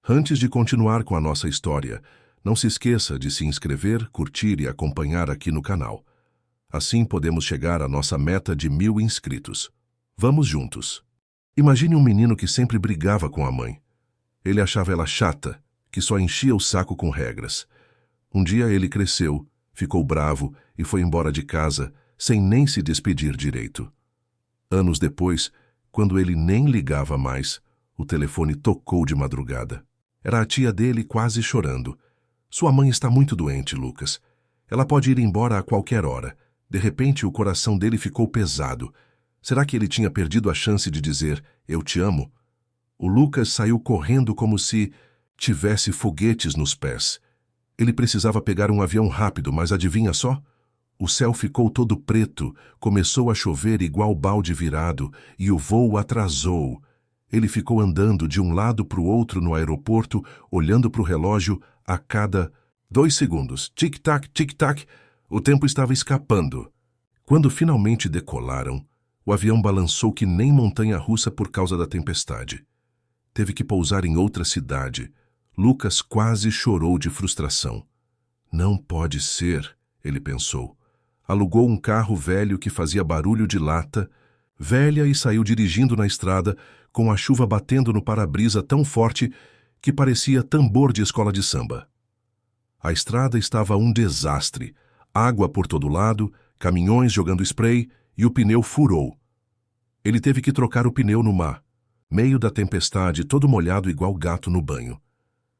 Antes de continuar com a nossa história, não se esqueça de se inscrever, curtir e acompanhar aqui no canal. Assim podemos chegar à nossa meta de 1000 inscritos. Vamos juntos. Imagine um menino que sempre brigava com a mãe. Ele achava ela chata, que só enchia o saco com regras. Um dia ele cresceu, ficou bravo e foi embora de casa, sem nem se despedir direito. Anos depois, quando ele nem ligava mais, o telefone tocou de madrugada. Era a tia dele quase chorando. Sua mãe está muito doente, Lucas. Ela pode ir embora a qualquer hora. De repente, o coração dele ficou pesado. Será que ele tinha perdido a chance de dizer, eu te amo? O Lucas saiu correndo como se tivesse foguetes nos pés. Ele precisava pegar um avião rápido, mas adivinha só? O céu ficou todo preto, começou a chover igual balde virado, e o voo atrasou. Ele ficou andando de um lado para o outro no aeroporto, olhando para o relógio a cada 2 segundos. Tic-tac, tic-tac. O tempo estava escapando. Quando finalmente decolaram, o avião balançou que nem montanha-russa por causa da tempestade. Teve que pousar em outra cidade. Lucas quase chorou de frustração. Não pode ser, ele pensou. Alugou um carro velho que fazia barulho de lata, velha, e saiu dirigindo na estrada, com a chuva batendo no para-brisa tão forte que parecia tambor de escola de samba. A estrada estava um desastre, água por todo lado, caminhões jogando spray, e o pneu furou. Ele teve que trocar o pneu no meio da tempestade, todo molhado igual gato no banho.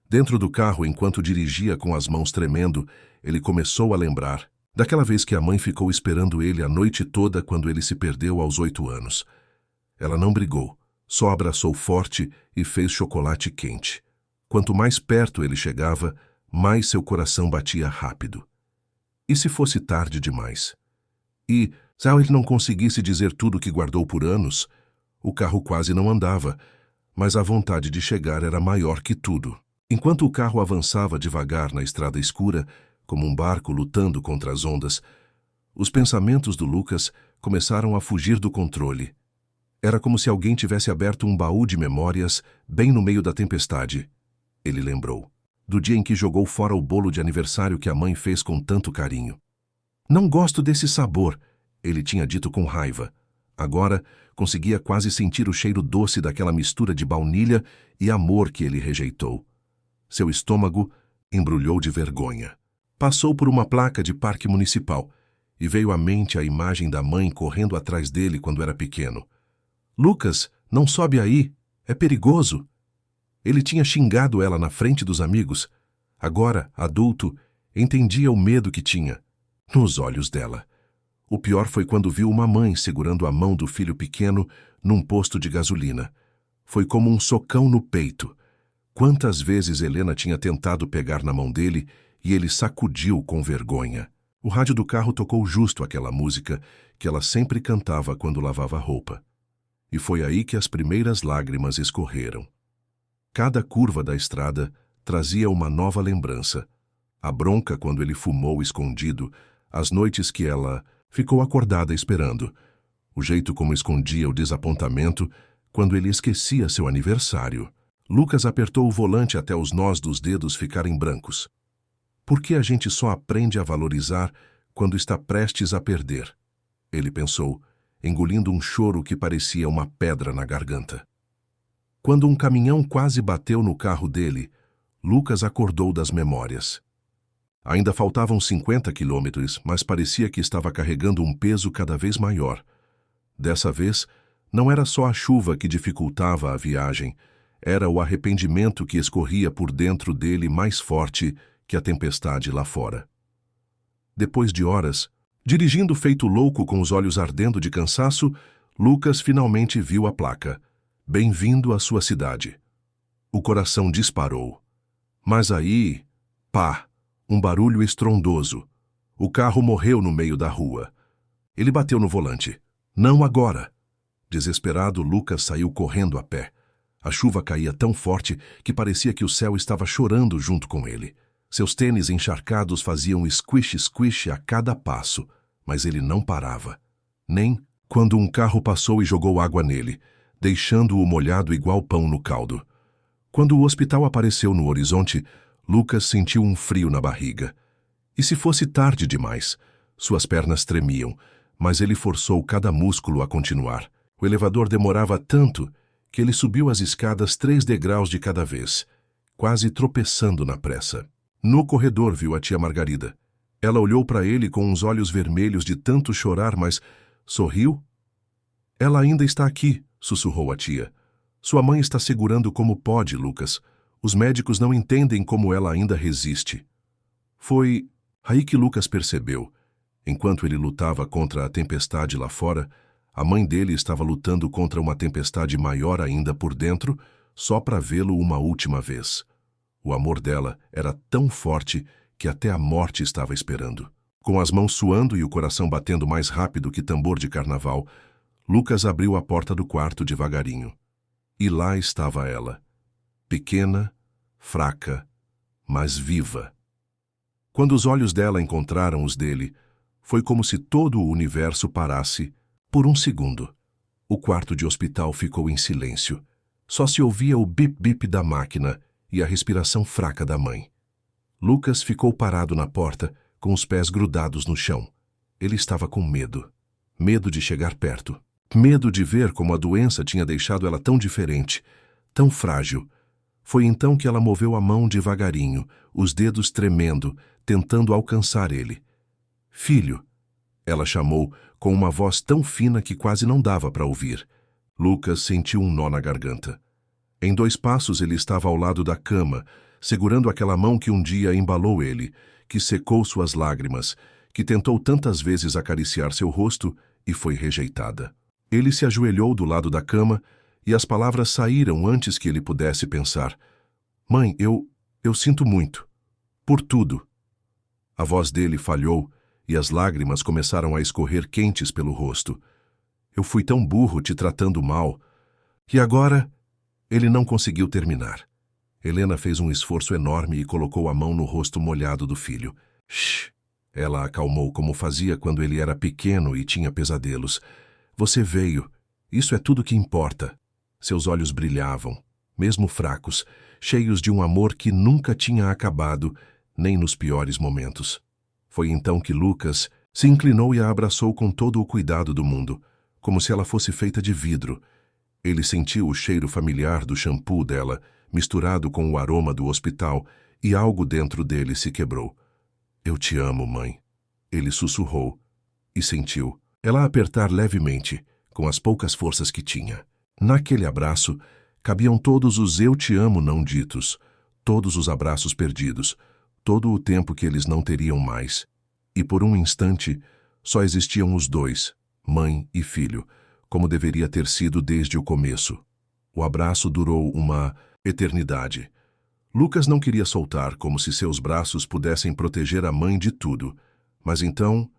Dentro do carro, enquanto dirigia com as mãos tremendo, ele começou a lembrar daquela vez que a mãe ficou esperando ele a noite toda quando ele se perdeu aos 8 anos. Ela não brigou, só abraçou forte e fez chocolate quente. Quanto mais perto ele chegava, mais seu coração batia rápido. E se fosse tarde demais? E, se ele não conseguisse dizer tudo que guardou por anos, o carro quase não andava, mas a vontade de chegar era maior que tudo. Enquanto o carro avançava devagar na estrada escura, como um barco lutando contra as ondas, os pensamentos do Lucas começaram a fugir do controle. Era como se alguém tivesse aberto um baú de memórias bem no meio da tempestade. Ele lembrou do dia em que jogou fora o bolo de aniversário que a mãe fez com tanto carinho. Não gosto desse sabor, ele tinha dito com raiva. Agora, conseguia quase sentir o cheiro doce daquela mistura de baunilha e amor que ele rejeitou. Seu estômago embrulhou de vergonha. Passou por uma placa de parque municipal e veio à mente a imagem da mãe correndo atrás dele quando era pequeno. Lucas, não sobe aí, é perigoso. Ele tinha xingado ela na frente dos amigos. Agora, adulto, entendia o medo que tinha nos olhos dela. O pior foi quando viu uma mãe segurando a mão do filho pequeno num posto de gasolina. Foi como um socão no peito. Quantas vezes Helena tinha tentado pegar na mão dele e ele sacudiu com vergonha. O rádio do carro tocou justo aquela música que ela sempre cantava quando lavava roupa. E foi aí que as primeiras lágrimas escorreram. Cada curva da estrada trazia uma nova lembrança. A bronca quando ele fumou escondido, as noites que ela ficou acordada esperando, o jeito como escondia o desapontamento quando ele esquecia seu aniversário. Lucas apertou o volante até os nós dos dedos ficarem brancos. Por que a gente só aprende a valorizar quando está prestes a perder? Ele pensou, engolindo um choro que parecia uma pedra na garganta. Quando um caminhão quase bateu no carro dele, Lucas acordou das memórias. Ainda faltavam 50 quilômetros, mas parecia que estava carregando um peso cada vez maior. Dessa vez, não era só a chuva que dificultava a viagem, era o arrependimento que escorria por dentro dele mais forte que a tempestade lá fora. Depois de horas, dirigindo feito louco com os olhos ardendo de cansaço, Lucas finalmente viu a placa. Bem-vindo à sua cidade. O coração disparou. Mas aí, pá, um barulho estrondoso. O carro morreu no meio da rua. Ele bateu no volante. Não agora! Desesperado, Lucas saiu correndo a pé. A chuva caía tão forte que parecia que o céu estava chorando junto com ele. Seus tênis encharcados faziam squish-squish a cada passo, mas ele não parava. Nem quando um carro passou e jogou água nele, deixando-o molhado igual pão no caldo. Quando o hospital apareceu no horizonte, Lucas sentiu um frio na barriga. E se fosse tarde demais? Suas pernas tremiam, mas ele forçou cada músculo a continuar. O elevador demorava tanto que ele subiu as escadas 3 degraus de cada vez, quase tropeçando na pressa. No corredor viu a tia Margarida. Ela olhou para ele com uns olhos vermelhos de tanto chorar, mas sorriu. Ela ainda está aqui, sussurrou a tia. Sua mãe está segurando como pode, Lucas. Os médicos não entendem como ela ainda resiste. Foi aí que Lucas percebeu. Enquanto ele lutava contra a tempestade lá fora, a mãe dele estava lutando contra uma tempestade maior ainda por dentro, só para vê-lo uma última vez. O amor dela era tão forte que até a morte estava esperando. Com as mãos suando e o coração batendo mais rápido que tambor de carnaval, Lucas abriu a porta do quarto devagarinho. E lá estava ela, pequena, fraca, mas viva. Quando os olhos dela encontraram os dele, foi como se todo o universo parasse por um segundo. O quarto de hospital ficou em silêncio. Só se ouvia o bip-bip da máquina e a respiração fraca da mãe. Lucas ficou parado na porta, com os pés grudados no chão. Ele estava com medo. Medo de chegar perto. Medo de ver como a doença tinha deixado ela tão diferente, tão frágil. Foi então que ela moveu a mão devagarinho, os dedos tremendo, tentando alcançar ele. Filho, ela chamou com uma voz tão fina que quase não dava para ouvir. Lucas sentiu um nó na garganta. Em 2 passos ele estava ao lado da cama, segurando aquela mão que um dia embalou ele, que secou suas lágrimas, que tentou tantas vezes acariciar seu rosto e foi rejeitada. Ele se ajoelhou do lado da cama e as palavras saíram antes que ele pudesse pensar. Mãe, eu sinto muito. Por tudo. A voz dele falhou e as lágrimas começaram a escorrer quentes pelo rosto. Eu fui tão burro te tratando mal. E agora... Ele não conseguiu terminar. Helena fez um esforço enorme e colocou a mão no rosto molhado do filho. Shh! Ela acalmou como fazia quando ele era pequeno e tinha pesadelos. Você veio. Isso é tudo que importa. Seus olhos brilhavam, mesmo fracos, cheios de um amor que nunca tinha acabado, nem nos piores momentos. Foi então que Lucas se inclinou e a abraçou com todo o cuidado do mundo, como se ela fosse feita de vidro. Ele sentiu o cheiro familiar do shampoo dela, misturado com o aroma do hospital, e algo dentro dele se quebrou. Eu te amo, mãe. Ele sussurrou e sentiu ela apertar levemente, com as poucas forças que tinha. Naquele abraço, cabiam todos os eu te amo não ditos, todos os abraços perdidos, todo o tempo que eles não teriam mais. E por um instante, só existiam os dois, mãe e filho, como deveria ter sido desde o começo. O abraço durou uma eternidade. Lucas não queria soltar, como se seus braços pudessem proteger a mãe de tudo. Mas então,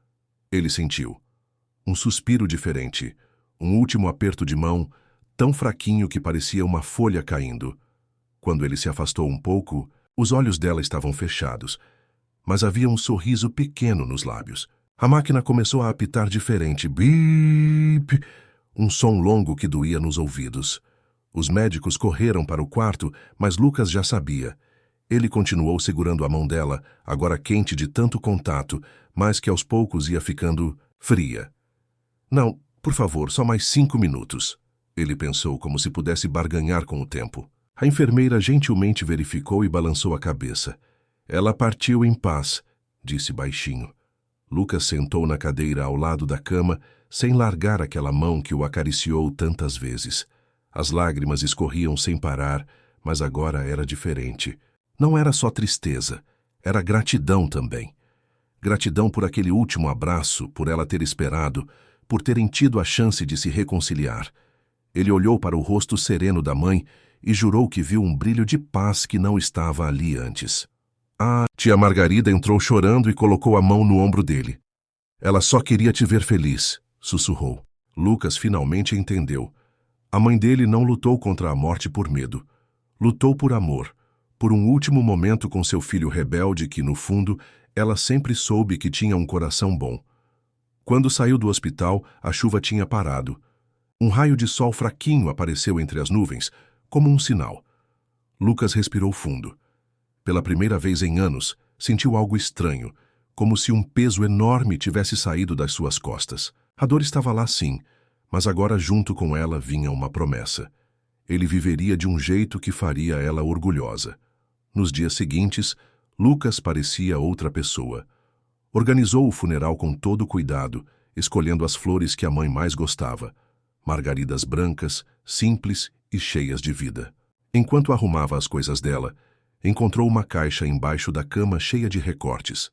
ele sentiu um suspiro diferente, um último aperto de mão, tão fraquinho que parecia uma folha caindo. Quando ele se afastou um pouco, os olhos dela estavam fechados, mas havia um sorriso pequeno nos lábios. A máquina começou a apitar diferente. Bip! Um som longo que doía nos ouvidos. Os médicos correram para o quarto, mas Lucas já sabia. Ele continuou segurando a mão dela, agora quente de tanto contato, mas que aos poucos ia ficando fria. Não, por favor, só mais 5 minutos. Ele pensou como se pudesse barganhar com o tempo. A enfermeira gentilmente verificou e balançou a cabeça. Ela partiu em paz, disse baixinho. Lucas sentou na cadeira ao lado da cama, sem largar aquela mão que o acariciou tantas vezes. As lágrimas escorriam sem parar, mas agora era diferente. Não era só tristeza, era gratidão também. Gratidão por aquele último abraço, por ela ter esperado, por terem tido a chance de se reconciliar. Ele olhou para o rosto sereno da mãe e jurou que viu um brilho de paz que não estava ali antes. A tia Margarida entrou chorando e colocou a mão no ombro dele. Ela só queria te ver feliz, sussurrou. Lucas finalmente entendeu. A mãe dele não lutou contra a morte por medo. Lutou por amor, por um último momento com seu filho rebelde que, no fundo, ela sempre soube que tinha um coração bom. Quando saiu do hospital, a chuva tinha parado. Um raio de sol fraquinho apareceu entre as nuvens, como um sinal. Lucas respirou fundo. Pela primeira vez em anos, sentiu algo estranho, como se um peso enorme tivesse saído das suas costas. A dor estava lá sim, mas agora junto com ela vinha uma promessa. Ele viveria de um jeito que faria ela orgulhosa. Nos dias seguintes, Lucas parecia outra pessoa. Organizou o funeral com todo cuidado, escolhendo as flores que a mãe mais gostava. Margaridas brancas, simples e cheias de vida. Enquanto arrumava as coisas dela, encontrou uma caixa embaixo da cama cheia de recortes.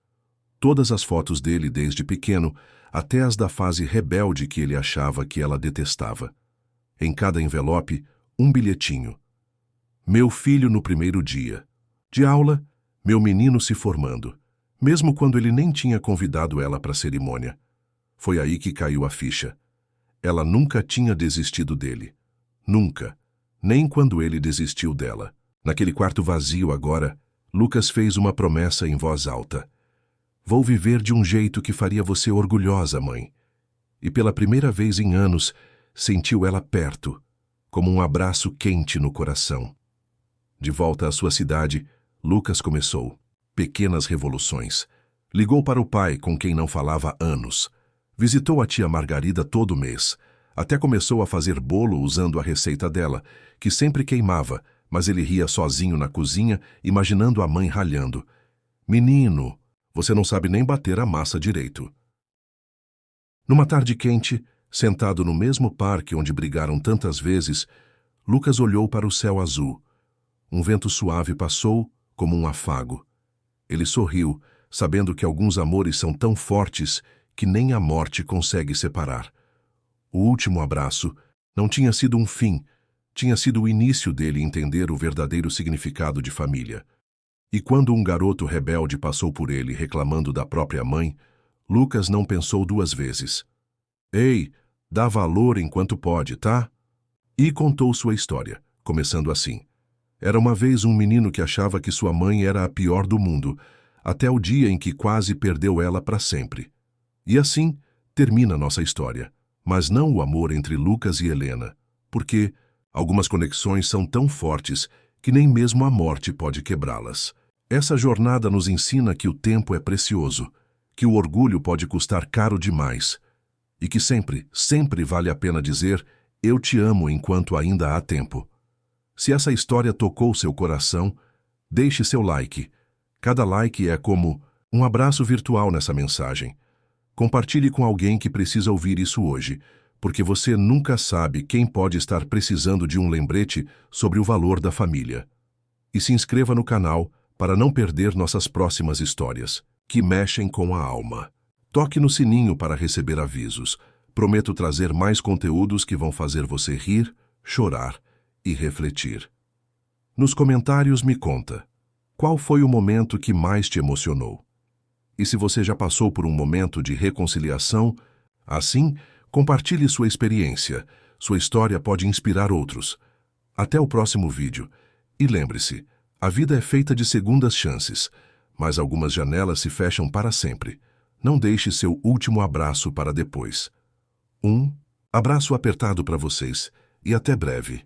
Todas as fotos dele desde pequeno, até as da fase rebelde que ele achava que ela detestava. Em cada envelope, um bilhetinho. Meu filho no primeiro dia. De aula, meu menino se formando. Mesmo quando ele nem tinha convidado ela para a cerimônia. Foi aí que caiu a ficha. Ela nunca tinha desistido dele. Nunca. Nem quando ele desistiu dela. Naquele quarto vazio agora, Lucas fez uma promessa em voz alta. Vou viver de um jeito que faria você orgulhosa, mãe. E pela primeira vez em anos, sentiu ela perto, como um abraço quente no coração. De volta à sua cidade, Lucas começou. Pequenas revoluções. Ligou para o pai, com quem não falava há anos. Visitou a tia Margarida todo mês. Até começou a fazer bolo usando a receita dela, que sempre queimava, mas ele ria sozinho na cozinha, imaginando a mãe ralhando. Menino, você não sabe nem bater a massa direito. Numa tarde quente, sentado no mesmo parque onde brigaram tantas vezes, Lucas olhou para o céu azul. Um vento suave passou, como um afago. Ele sorriu, sabendo que alguns amores são tão fortes que nem a morte consegue separar. O último abraço não tinha sido um fim, tinha sido o início dele entender o verdadeiro significado de família. E quando um garoto rebelde passou por ele reclamando da própria mãe, Lucas não pensou duas vezes. Ei, dá valor enquanto pode, tá? E contou sua história, começando assim. Era uma vez um menino que achava que sua mãe era a pior do mundo, até o dia em que quase perdeu ela para sempre. E assim termina nossa história, mas não o amor entre Lucas e Helena, porque algumas conexões são tão fortes que nem mesmo a morte pode quebrá-las. Essa jornada nos ensina que o tempo é precioso, que o orgulho pode custar caro demais, e que sempre, sempre vale a pena dizer eu te amo enquanto ainda há tempo. Se essa história tocou seu coração, deixe seu like. Cada like é como um abraço virtual nessa mensagem. Compartilhe com alguém que precisa ouvir isso hoje, porque você nunca sabe quem pode estar precisando de um lembrete sobre o valor da família. E se inscreva no canal para não perder nossas próximas histórias, que mexem com a alma. Toque no sininho para receber avisos. Prometo trazer mais conteúdos que vão fazer você rir, chorar e refletir. Nos comentários me conta, qual foi o momento que mais te emocionou? E se você já passou por um momento de reconciliação, assim, compartilhe sua experiência. Sua história pode inspirar outros. Até o próximo vídeo. E lembre-se, a vida é feita de segundas chances, mas algumas janelas se fecham para sempre. Não deixe seu último abraço para depois. Abraço apertado para vocês e até breve.